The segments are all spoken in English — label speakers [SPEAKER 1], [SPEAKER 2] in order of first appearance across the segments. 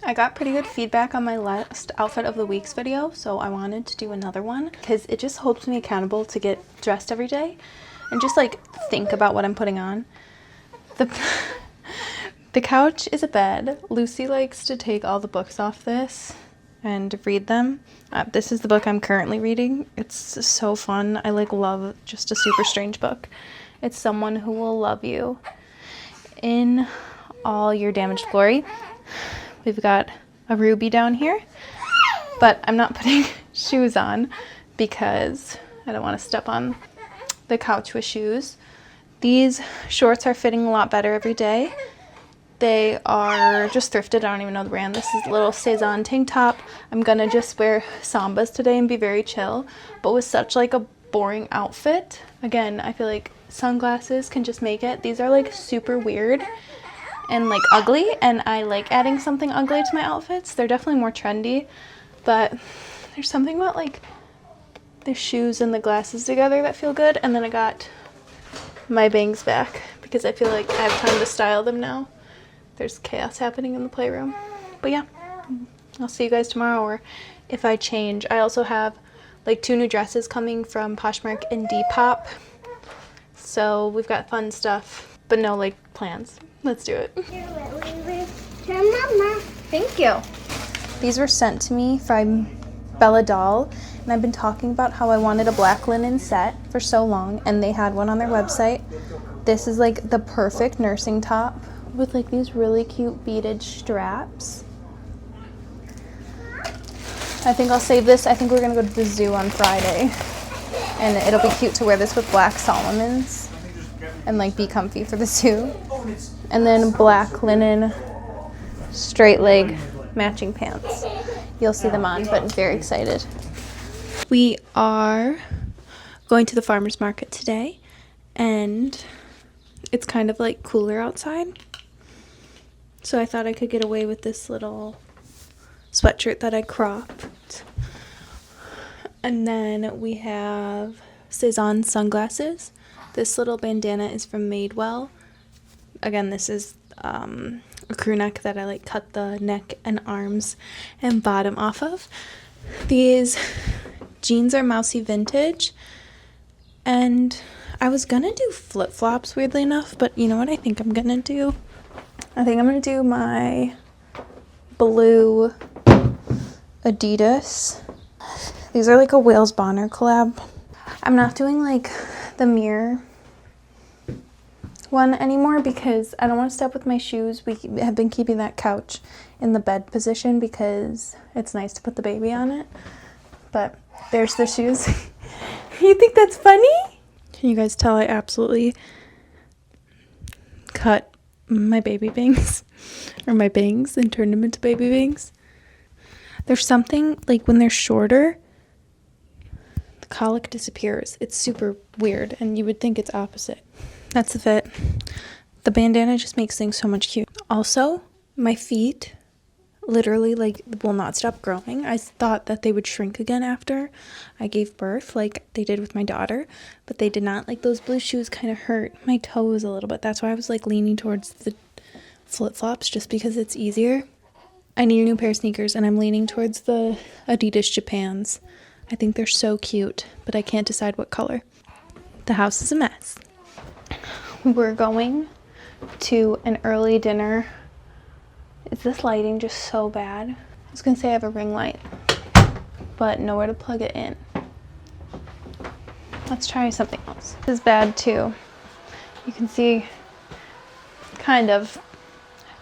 [SPEAKER 1] I got pretty good feedback on my last outfit of the week's video, so I wanted to do another one because it just holds me accountable to get dressed every day and just like think about what I'm putting on. The couch is a bed. Lucy likes to take all the books off this and read them. This is the book I'm currently reading. It's so fun. I like love just a super strange book. It's Someone Who Will Love You in All Your Damaged Glory. We've got a Ruby down here, but I'm not putting shoes on because I don't want to step on the couch with shoes. These shorts are fitting a lot better every day. They are just thrifted. I don't even know the brand. This is a little Cezanne tank top. I'm gonna just wear Sambas today and be very chill, but with such like a boring outfit. Again, I feel like sunglasses can just make it. These are like super weird and like ugly, and I like adding something ugly to my outfits. They're definitely more trendy, but there's something about like the shoes and the glasses together that feel good. And then I got my bangs back because I feel like I have time to style them now. There's chaos happening in the playroom. But yeah, I'll see you guys tomorrow, or if I change. I also have like 2 new dresses coming from Poshmark and Depop. So we've got fun stuff, but no like plans. Let's do it. Thank you. These were sent to me from Bella Doll, and I've been talking about how I wanted a black linen set for so long, and they had one on their website. This is like the perfect nursing top with like these really cute beaded straps. I think I'll save this. I think we're gonna go to the zoo on Friday, and it'll be cute to wear this with black Solomons and like be comfy for the zoo. And then black linen straight leg matching pants. You'll see them on, but I'm very excited. We are going to the farmer's market today, and it's kind of like cooler outside. So I thought I could get away with this little sweatshirt that I cropped. And then we have Cezanne sunglasses. This little bandana is from Madewell. Again, this is a crew neck that I like cut the neck and arms and bottom off of. These jeans are Mousy Vintage, and I was gonna do flip-flops weirdly enough, but you know what I think I'm gonna do? I think I'm gonna do my blue Adidas. These are like a Wales Bonner collab. I'm not doing like the mirror one anymore because I don't want to step with my shoes. We have been keeping that couch in the bed position because it's nice to put the baby on it. But there's the shoes. You think that's funny? Can you guys tell I absolutely cut my baby bangs or my bangs and turned them into baby bangs? There's something like when they're shorter, the colic disappears. It's super weird, and you would think it's opposite. That's the fit. The bandana just makes things so much cute. Also, my feet literally like will not stop growing. I thought that they would shrink again after I gave birth like they did with my daughter, but they did not. Like those blue shoes kind of hurt my toes a little bit. That's why I was like leaning towards the flip-flops just because it's easier. I need a new pair of sneakers, and I'm leaning towards the Adidas Japans. I think they're so cute, but I can't decide what color. The house is a mess. We're going to an early dinner. Is this lighting just so bad? I was gonna say I have a ring light, but nowhere to plug it in. Let's try something else. This is bad too. You can see kind of,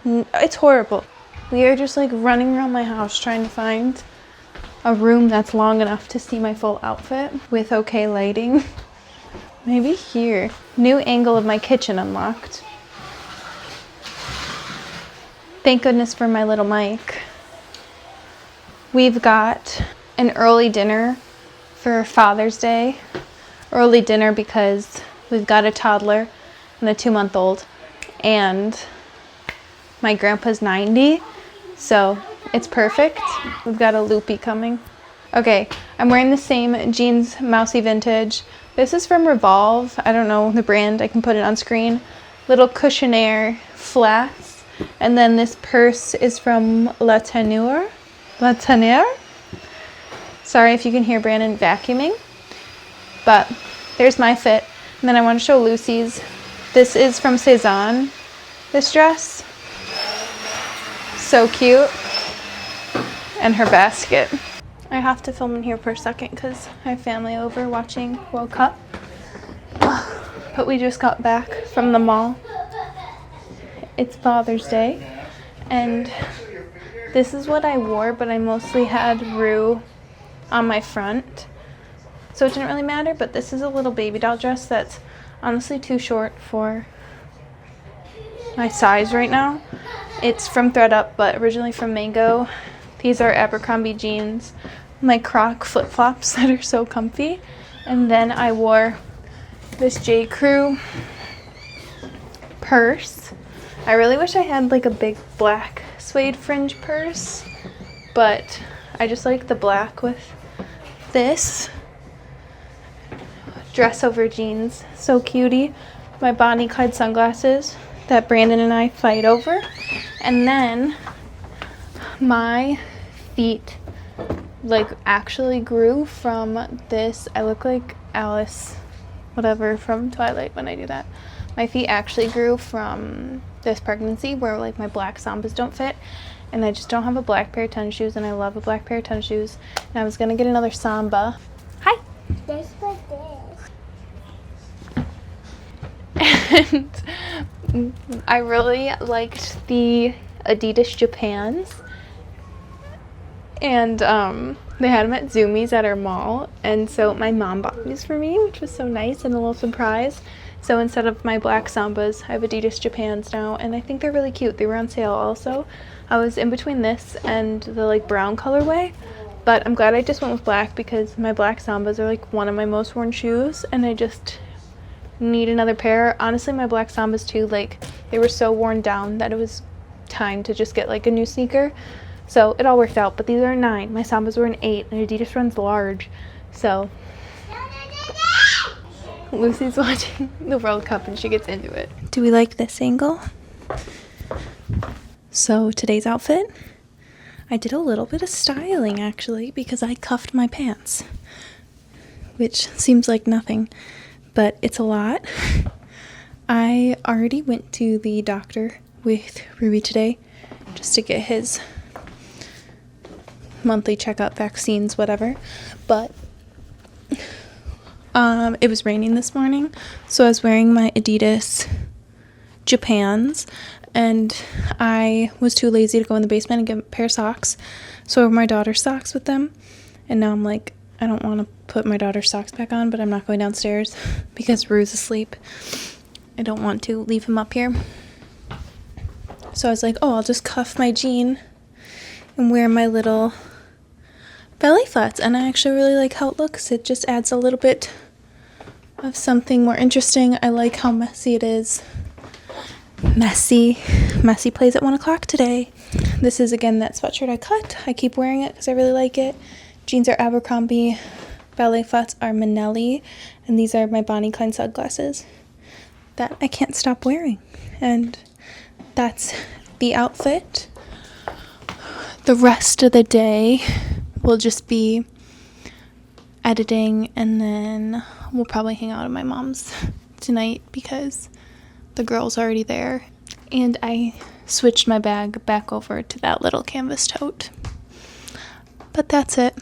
[SPEAKER 1] it's horrible. We are just like running around my house trying to find a room that's long enough to see my full outfit with okay lighting. Maybe here. New angle of my kitchen unlocked. Thank goodness for my little mic. We've got an early dinner for Father's Day. Early dinner because we've got a toddler and a 2-month-old, and my grandpa's 90, so it's perfect. We've got a loopy coming. Okay, I'm wearing the same jeans, Mousy Vintage. This is from Revolve. I don't know the brand. I can put it on screen. Little Cushionaire flats. And then this purse is from La Teneur. La Teneur? Sorry if you can hear Brandon vacuuming. But there's my fit. And then I want to show Lucy's. This is from Cezanne, this dress. So cute. And her basket. I have to film in here for a second because I have family over watching World Cup. But we just got back from the mall. It's Father's Day. And this is what I wore, but I mostly had Rue on my front. So it didn't really matter, but this is a little baby doll dress that's honestly too short for my size right now. It's from ThredUp, but originally from Mango. These are Abercrombie jeans, my Croc flip-flops that are so comfy. And then I wore this J. Crew purse. I really wish I had like a big black suede fringe purse, but I just like the black with this dress over jeans. So cutie. My Bonnie Clyde sunglasses that Brandon and I fight over. And then my feet like actually grew from this. I look like Alice whatever from Twilight when I do that. My feet actually grew from this pregnancy where like my black Sambas don't fit, and I just don't have a black pair of tennis shoes, and I love a black pair of tennis shoes, and I was gonna get another Samba. Hi.
[SPEAKER 2] Just like this.
[SPEAKER 1] And I really liked the Adidas Japans, and they had them at Zoomies at our mall, and so my mom bought these for me, which was so nice and a little surprise. So instead of my black Sambas, I have Adidas Japans now, and I think they're really cute. They were on sale also. I was in between this and the like brown colorway, but I'm glad I just went with black because my black Sambas are like one of my most worn shoes, and I just need another pair. Honestly, my black Sambas too, like they were so worn down that it was time to just get like a new sneaker. So it all worked out, but these are 9. My Sambas were an 8, and Adidas runs large. So Lucy's watching the World Cup and she gets into it. Do we like this angle? So today's outfit, I did a little bit of styling actually because I cuffed my pants, which seems like nothing, but it's a lot. I already went to the doctor with Ruby today just to get his monthly checkup, vaccines, whatever, but it was raining this morning, so I was wearing my Adidas Japans, and I was too lazy to go in the basement and get a pair of socks, so I wore my daughter's socks with them, and now I'm like, I don't want to put my daughter's socks back on, but I'm not going downstairs because Rue's asleep. I don't want to leave him up here, so I was like, oh, I'll just cuff my jean and wear my little ballet flats, and I actually really like how it looks. It just adds a little bit of something more interesting. I like how messy it is. Messy plays at 1 o'clock today. This is again that sweatshirt I cut. I keep wearing it because I really like it. Jeans are Abercrombie, ballet flats are Manelli, and these are my Bonnie Clyde sunglasses that I can't stop wearing. And that's the outfit. The rest of the day will just be editing, and then we'll probably hang out at my mom's tonight because the girl's already there. And I switched my bag back over to that little canvas tote. But that's it.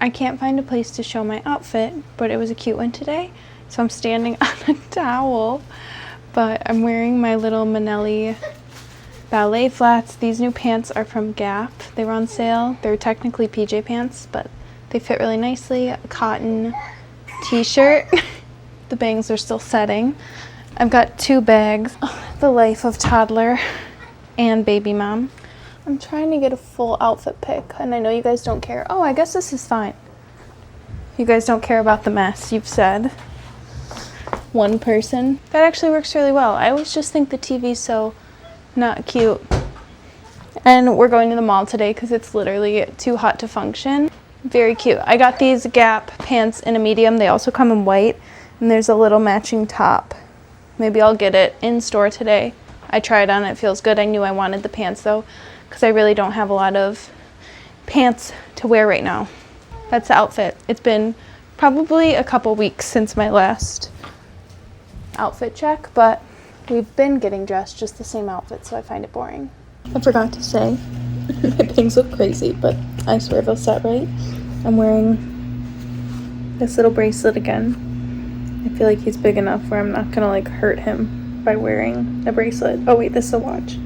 [SPEAKER 1] I can't find a place to show my outfit, but it was a cute one today. So I'm standing on a towel, but I'm wearing my little Manelli ballet flats. These new pants are from Gap. They were on sale. They're technically PJ pants, but they fit really nicely. A cotton t-shirt. The bangs are still setting. I've got 2 bags. The life of toddler and baby mom. I'm trying to get a full outfit pic, and I know you guys don't care. Oh, I guess this is fine. You guys don't care about the mess, you've said. One person. That actually works really well. I always just think the TV's so not cute. And we're going to the mall today because it's literally too hot to function. Very cute. I got these Gap pants in a medium. They also come in white, and there's a little matching top. Maybe I'll get it in store today. I tried on, it feels good. I knew I wanted the pants though, because I really don't have a lot of pants to wear right now. That's the outfit. It's been probably a couple weeks since my last outfit check, but we've been getting dressed just the same outfit, so I find it boring. I forgot to say, my bangs look crazy, but I swear they'll set right. I'm wearing this little bracelet again. I feel like he's big enough where I'm not gonna like hurt him by wearing a bracelet. Oh wait, this is a watch.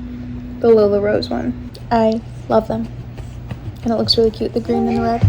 [SPEAKER 1] The Lola Rose one. I love them. And it looks really cute, the green and the red.